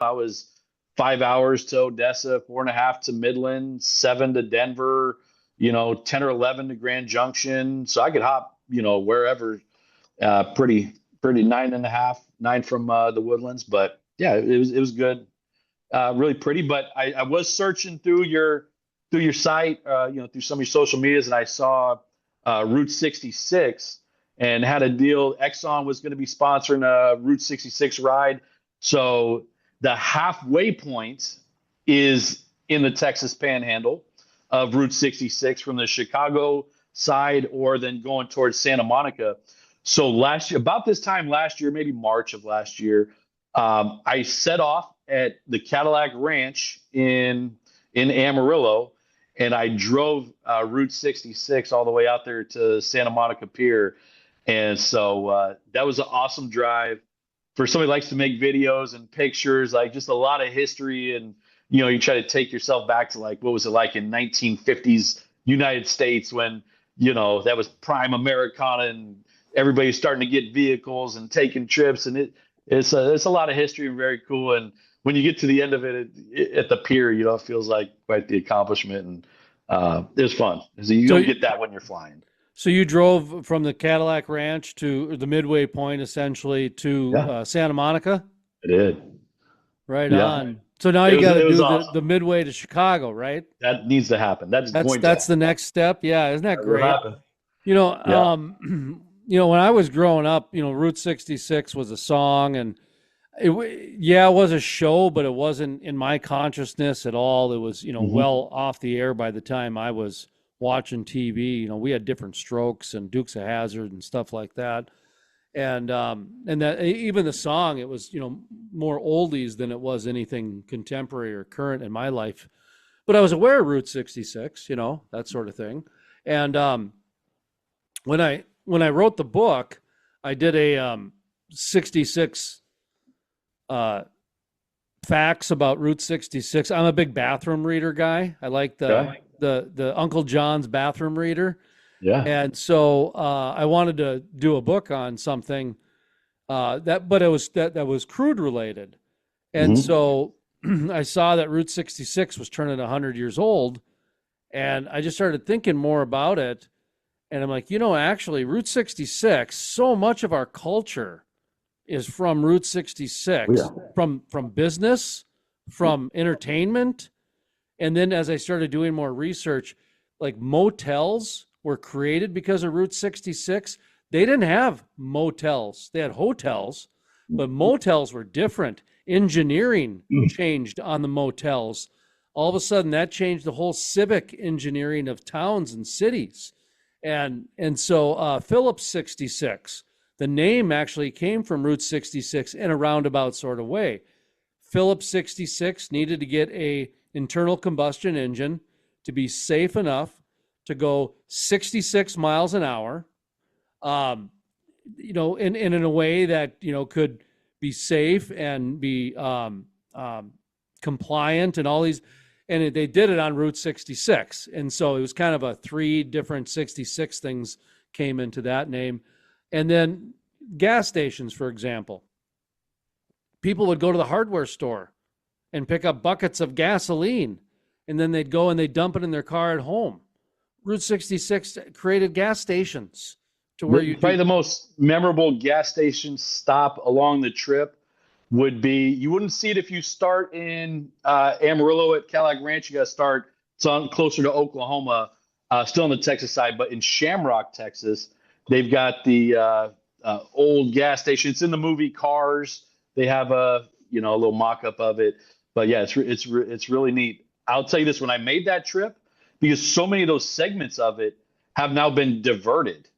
I was 5 hours to Odessa, 4.5 to Midland, 7 to Denver, 10 or 11 to Grand Junction. So I could hop, wherever, pretty 9.5, 9 from the Woodlands. But yeah, it was good, really pretty. But I was searching through your site, through some of your social medias, and I saw Route 66 and had a deal. Exxon was going to be sponsoring a Route 66 ride. So the halfway point is in the Texas Panhandle of Route 66 from the Chicago side, or then going towards Santa Monica. So last year, about this time last year, maybe March of last year, I set off at the Cadillac Ranch in Amarillo, and I drove Route 66 all the way out there to Santa Monica Pier. And so that was an awesome drive for somebody who likes to make videos and pictures, like just a lot of history. And, you try to take yourself back to like, what was it like in 1950s United States when, that was prime Americana and everybody's starting to get vehicles and taking trips. And it's a lot of history and very cool. And when you get to the end of it at the pier, it feels like quite the accomplishment. And it was fun. So you don't get that when you're flying. So you drove from the Cadillac Ranch to the midway point, essentially, to Yeah, Santa Monica? I did. Right Yeah, on. So now it you was got to it was do the awesome. midway to Chicago, right? That needs to happen. That is That's going to that's happen. the next step. Yeah, isn't that That will great? happen. You know, Yeah. when I was growing up, Route 66 was a song, and yeah, it was a show, but it wasn't in my consciousness at all. It was, Hmm. well off the air by the time I was watching TV. We had different Strokes and Dukes of Hazzard and stuff like that. And that even the song, it was, more oldies than it was anything contemporary or current in my life. But I was aware of Route 66, that sort of thing. And when I wrote the book, I did a 66 uh, facts about Route 66. I'm a big bathroom reader guy. I like the Okay. the Uncle John's bathroom reader, Yeah. and so I wanted to do a book on something but that was crude related, and Hmm. so I saw that Route 66 was turning 100 years old, and I just started thinking more about it, and I'm like, actually, Route 66, so much of our culture is from Route Oh, 66, yeah. from business, from entertainment. And then as I started doing more research, like motels were created because of Route 66. They didn't have motels, they had hotels, but motels were different. Engineering changed on the motels. All of a sudden, that changed the whole civic engineering of towns and cities. And so Phillips 66, the name actually came from Route 66 in a roundabout sort of way. Phillips 66 needed to get a internal combustion engine to be safe enough to go 66 miles an hour, um, and in a way that, could be safe and be compliant and all these. And they did it on Route 66. And so it was kind of a three different 66 things came into that name. And then gas stations, for example, people would go to the hardware store and pick up buckets of gasoline, and then they'd go and they'd dump it in their car at home. Route 66 created gas stations to where you Probably do. the most memorable gas station stop along the trip would be, you wouldn't see it if you start in Amarillo at Cadillac Ranch. You got to start, it's on closer to Oklahoma, still on the Texas side, but in Shamrock, Texas, they've got the old gas station. It's in the movie Cars. They have a little mock up of it. But yeah, it's really neat. I'll tell you this: when I made that trip, because so many of those segments of it have now been diverted.